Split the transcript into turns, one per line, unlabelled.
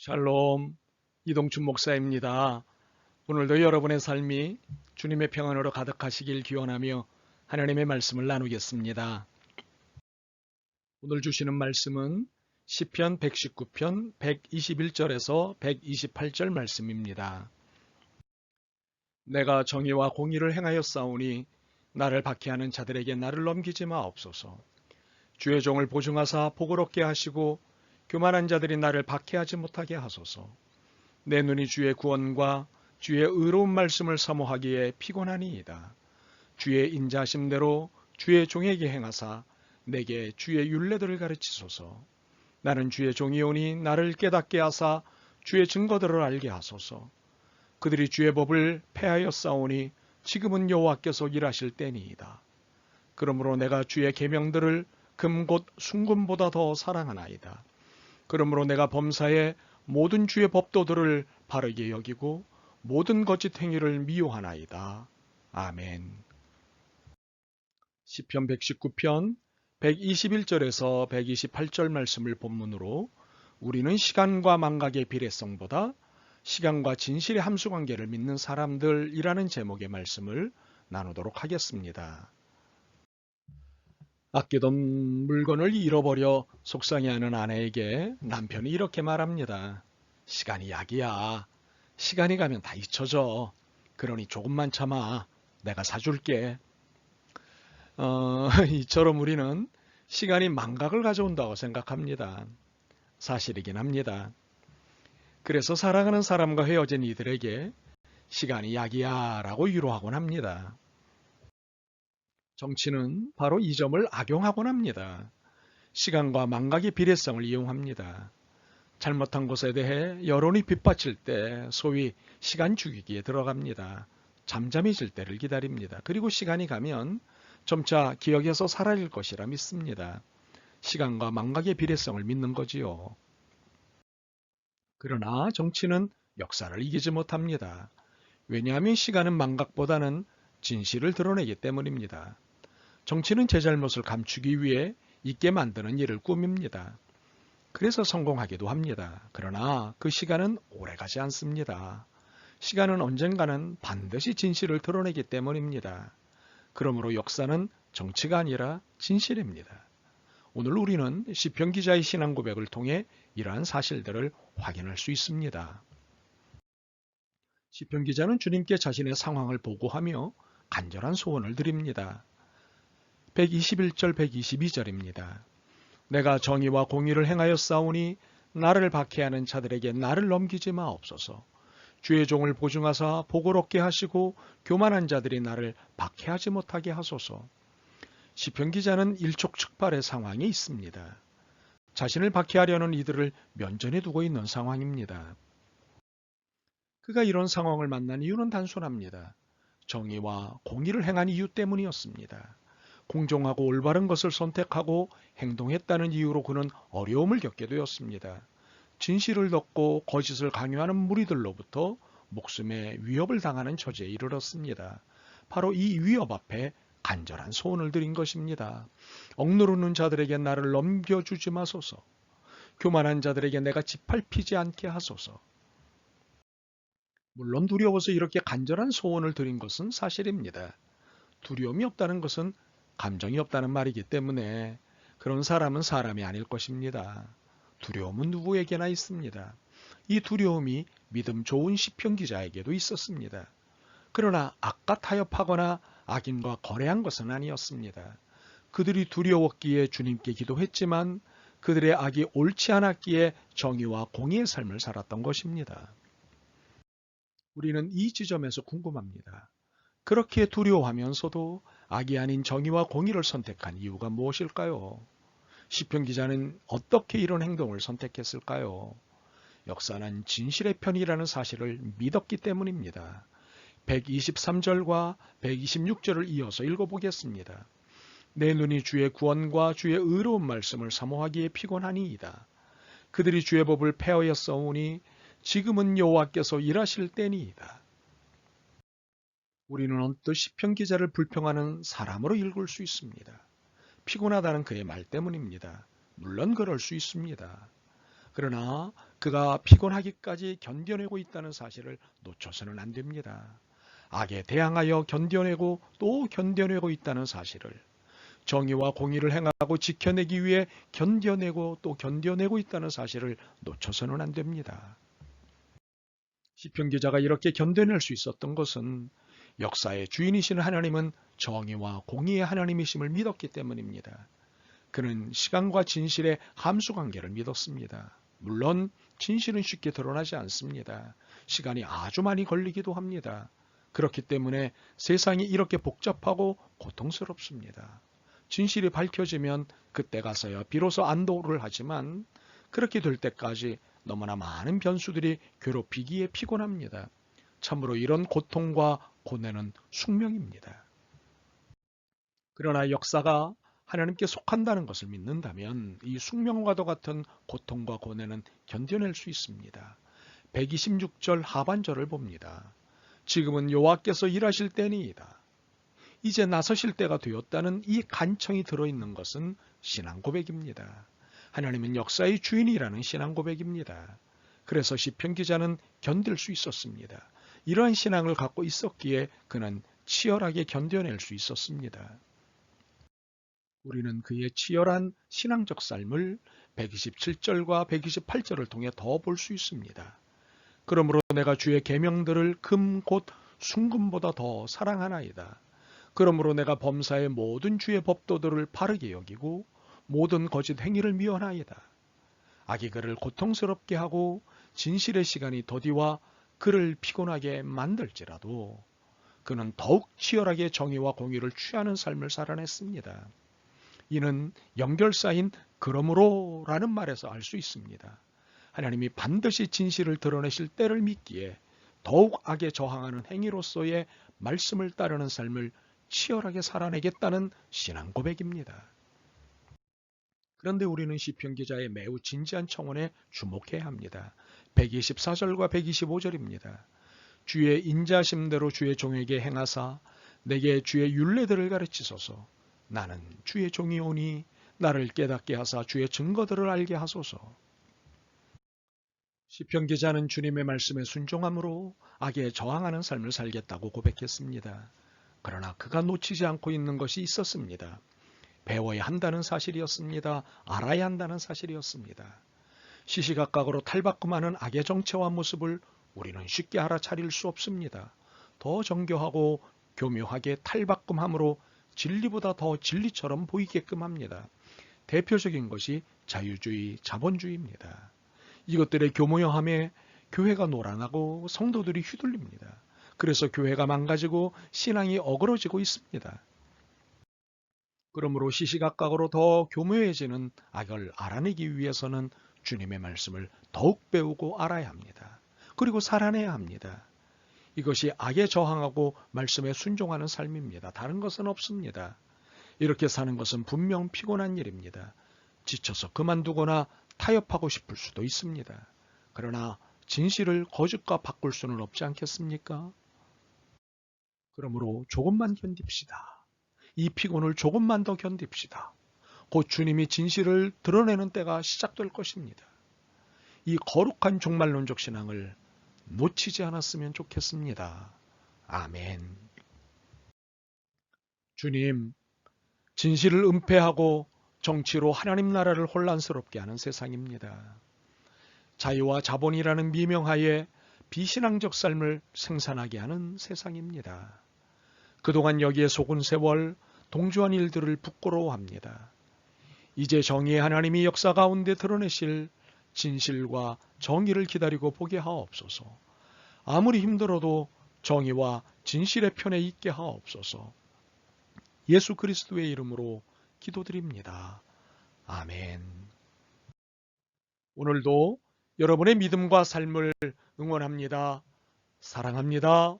샬롬, 이동춘 목사입니다. 오늘도 여러분의 삶이 주님의 평안으로 가득하시길 기원하며 하나님의 말씀을 나누겠습니다. 오늘 주시는 말씀은 시편 119편 121절에서 128절 말씀입니다. 내가 정의와 공의를 행하였사오니 나를 박해하는 자들에게 나를 넘기지 마옵소서. 주의 종을 보증하사 복을 얻게 하시고 교만한 자들이 나를 박해하지 못하게 하소서. 내 눈이 주의 구원과 주의 의로운 말씀을 사모하기에 피곤하니이다. 주의 인자심대로 주의 종에게 행하사 내게 주의 율례들을 가르치소서. 나는 주의 종이오니 나를 깨닫게 하사 주의 증거들을 알게 하소서. 그들이 주의 법을 폐하였사오니 지금은 여호와께서 일하실 때니이다. 그러므로 내가 주의 계명들을 금 곧 순금보다 더 사랑하나이다. 그러므로 내가 범사에 모든 주의 법도들을 바르게 여기고 모든 거짓 행위를 미워하나이다. 아멘. 시편 119편 121절에서 128절 말씀을 본문으로 우리는 시간과 망각의 비례성보다 시간과 진실의 함수관계를 믿는 사람들이라는 제목의 말씀을 나누도록 하겠습니다. 아끼던 물건을 잃어버려 속상해하는 아내에게 남편이 이렇게 말합니다. 시간이 약이야. 시간이 가면 다 잊혀져. 그러니 조금만 참아. 내가 사줄게. 이처럼 우리는 시간이 망각을 가져온다고 생각합니다. 사실이긴 합니다. 그래서 사랑하는 사람과 헤어진 이들에게 시간이 약이야 라고 위로하곤 합니다. 정치는 바로 이 점을 악용하곤 합니다. 시간과 망각의 비례성을 이용합니다. 잘못한 것에 대해 여론이 빗받칠 때 소위 시간 죽이기에 들어갑니다. 잠잠해질 때를 기다립니다. 그리고 시간이 가면 점차 기억에서 사라질 것이라 믿습니다. 시간과 망각의 비례성을 믿는 거지요. 그러나 정치는 역사를 이기지 못합니다. 왜냐하면 시간은 망각보다는 진실을 드러내기 때문입니다. 정치는 제 잘못을 감추기 위해 잊게 만드는 일을 꾸밉니다. 그래서 성공하기도 합니다. 그러나 그 시간은 오래가지 않습니다. 시간은 언젠가는 반드시 진실을 드러내기 때문입니다. 그러므로 역사는 정치가 아니라 진실입니다. 오늘 우리는 시편 기자의 신앙 고백을 통해 이러한 사실들을 확인할 수 있습니다. 시편 기자는 주님께 자신의 상황을 보고하며 간절한 소원을 드립니다. 121절 122절입니다. 내가 정의와 공의를 행하였사오니 나를 박해하는 자들에게 나를 넘기지 마옵소서. 주의 종을 보증하사 복을 얻게 하시고 교만한 자들이 나를 박해하지 못하게 하소서. 시편 기자는 일촉즉발의 상황에 있습니다. 자신을 박해하려는 이들을 면전에 두고 있는 상황입니다. 그가 이런 상황을 만난 이유는 단순합니다. 정의와 공의를 행한 이유 때문이었습니다. 공정하고 올바른 것을 선택하고 행동했다는 이유로 그는 어려움을 겪게 되었습니다. 진실을 덮고 거짓을 강요하는 무리들로부터 목숨의 위협을 당하는 처지에 이르렀습니다. 바로 이 위협 앞에 간절한 소원을 드린 것입니다. 억누르는 자들에게 나를 넘겨주지 마소서. 교만한 자들에게 내가 짓밟히지 않게 하소서. 물론 두려워서 이렇게 간절한 소원을 드린 것은 사실입니다. 두려움이 없다는 것은 감정이 없다는 말이기 때문에 그런 사람은 사람이 아닐 것입니다. 두려움은 누구에게나 있습니다. 이 두려움이 믿음 좋은 시편 기자에게도 있었습니다. 그러나 악과 타협하거나 악인과 거래한 것은 아니었습니다. 그들이 두려웠기에 주님께 기도했지만 그들의 악이 옳지 않았기에 정의와 공의의 삶을 살았던 것입니다. 우리는 이 지점에서 궁금합니다. 그렇게 두려워하면서도 악이 아닌 정의와 공의를 선택한 이유가 무엇일까요? 시편 기자는 어떻게 이런 행동을 선택했을까요? 역사는 진실의 편이라는 사실을 믿었기 때문입니다. 123절과 126절을 이어서 읽어보겠습니다. 내 눈이 주의 구원과 주의 의로운 말씀을 사모하기에 피곤하니이다. 그들이 주의 법을 폐하였사오니 지금은 여호와께서 일하실 때니이다. 우리는 언뜻 시편 기자를 불평하는 사람으로 읽을 수 있습니다. 피곤하다는 그의 말 때문입니다. 물론 그럴 수 있습니다. 그러나 그가 피곤하기까지 견뎌내고 있다는 사실을 놓쳐서는 안 됩니다. 악에 대항하여 견뎌내고 또 견뎌내고 있다는 사실을, 정의와 공의를 행하고 지켜내기 위해 견뎌내고 또 견뎌내고 있다는 사실을 놓쳐서는 안 됩니다. 시편 기자가 이렇게 견뎌낼 수 있었던 것은 역사의 주인이신 하나님은 정의와 공의의 하나님이심을 믿었기 때문입니다. 그는 시간과 진실의 함수관계를 믿었습니다. 물론 진실은 쉽게 드러나지 않습니다. 시간이 아주 많이 걸리기도 합니다. 그렇기 때문에 세상이 이렇게 복잡하고 고통스럽습니다. 진실이 밝혀지면 그때 가서야 비로소 안도를 하지만 그렇게 될 때까지 너무나 많은 변수들이 괴롭히기에 피곤합니다. 참으로 이런 고통과 고뇌는 숙명입니다. 그러나 역사가 하나님께 속한다는 것을 믿는다면 이 숙명과도 같은 고통과 고뇌는 견뎌낼 수 있습니다. 126절 하반절을 봅니다. 지금은 여호와께서 일하실 때니이다. 이제 나서실 때가 되었다는 이 간청이 들어있는 것은 신앙 고백입니다. 하나님은 역사의 주인이라는 신앙 고백입니다. 그래서 시편 기자는 견딜 수 있었습니다. 이러한 신앙을 갖고 있었기에 그는 치열하게 견뎌낼 수 있었습니다. 우리는 그의 치열한 신앙적 삶을 127절과 128절을 통해 더 볼 수 있습니다. 그러므로 내가 주의 계명들을 금 곧 순금보다 더 사랑하나이다. 그러므로 내가 범사의 모든 주의 법도들을 바르게 여기고 모든 거짓 행위를 미워하나이다. 악이 그를 고통스럽게 하고 진실의 시간이 더디와 그를 피곤하게 만들지라도 그는 더욱 치열하게 정의와 공의를 취하는 삶을 살아냈습니다. 이는 연결사인 그러므로라는 말에서 알 수 있습니다. 하나님이 반드시 진실을 드러내실 때를 믿기에 더욱 악에 저항하는 행위로서의 말씀을 따르는 삶을 치열하게 살아내겠다는 신앙 고백입니다. 그런데 우리는 시편 기자의 매우 진지한 청원에 주목해야 합니다. 124절과 125절입니다. 주의 인자심대로 주의 종에게 행하사 내게 주의 율례들을 가르치소서. 나는 주의 종이오니 나를 깨닫게 하사 주의 증거들을 알게 하소서. 시편 기자는 주님의 말씀에 순종함으로 악에 저항하는 삶을 살겠다고 고백했습니다. 그러나 그가 놓치지 않고 있는 것이 있었습니다. 배워야 한다는 사실이었습니다. 알아야 한다는 사실이었습니다. 시시각각으로 탈바꿈하는 악의 정체와 모습을 우리는 쉽게 알아차릴 수 없습니다. 더 정교하고 교묘하게 탈바꿈함으로 진리보다 더 진리처럼 보이게끔 합니다. 대표적인 것이 자유주의, 자본주의입니다. 이것들의 교모형함에 교회가 노란하고 성도들이 휘둘립니다. 그래서 교회가 망가지고 신앙이 어그러지고 있습니다. 그러므로 시시각각으로 더 교묘해지는 악을 알아내기 위해서는 주님의 말씀을 더욱 배우고 알아야 합니다. 그리고 살아내야 합니다. 이것이 악에 저항하고 말씀에 순종하는 삶입니다. 다른 것은 없습니다. 이렇게 사는 것은 분명 피곤한 일입니다. 지쳐서 그만두거나 타협하고 싶을 수도 있습니다. 그러나 진실을 거짓과 바꿀 수는 없지 않겠습니까? 그러므로 조금만 견딥시다. 이 피곤을 조금만 더 견딥시다. 곧 주님이 진실을 드러내는 때가 시작될 것입니다. 이 거룩한 종말론적 신앙을 놓치지 않았으면 좋겠습니다. 아멘. 주님, 진실을 은폐하고 정치로 하나님 나라를 혼란스럽게 하는 세상입니다. 자유와 자본이라는 미명하에 비신앙적 삶을 생산하게 하는 세상입니다. 그동안 여기에 속은 세월, 동조한 일들을 부끄러워합니다. 이제 정의의 하나님이 역사 가운데 드러내실 진실과 정의를 기다리고 보게 하옵소서. 아무리 힘들어도 정의와 진실의 편에 있게 하옵소서. 예수 그리스도의 이름으로 기도드립니다. 아멘. 오늘도 여러분의 믿음과 삶을 응원합니다. 사랑합니다.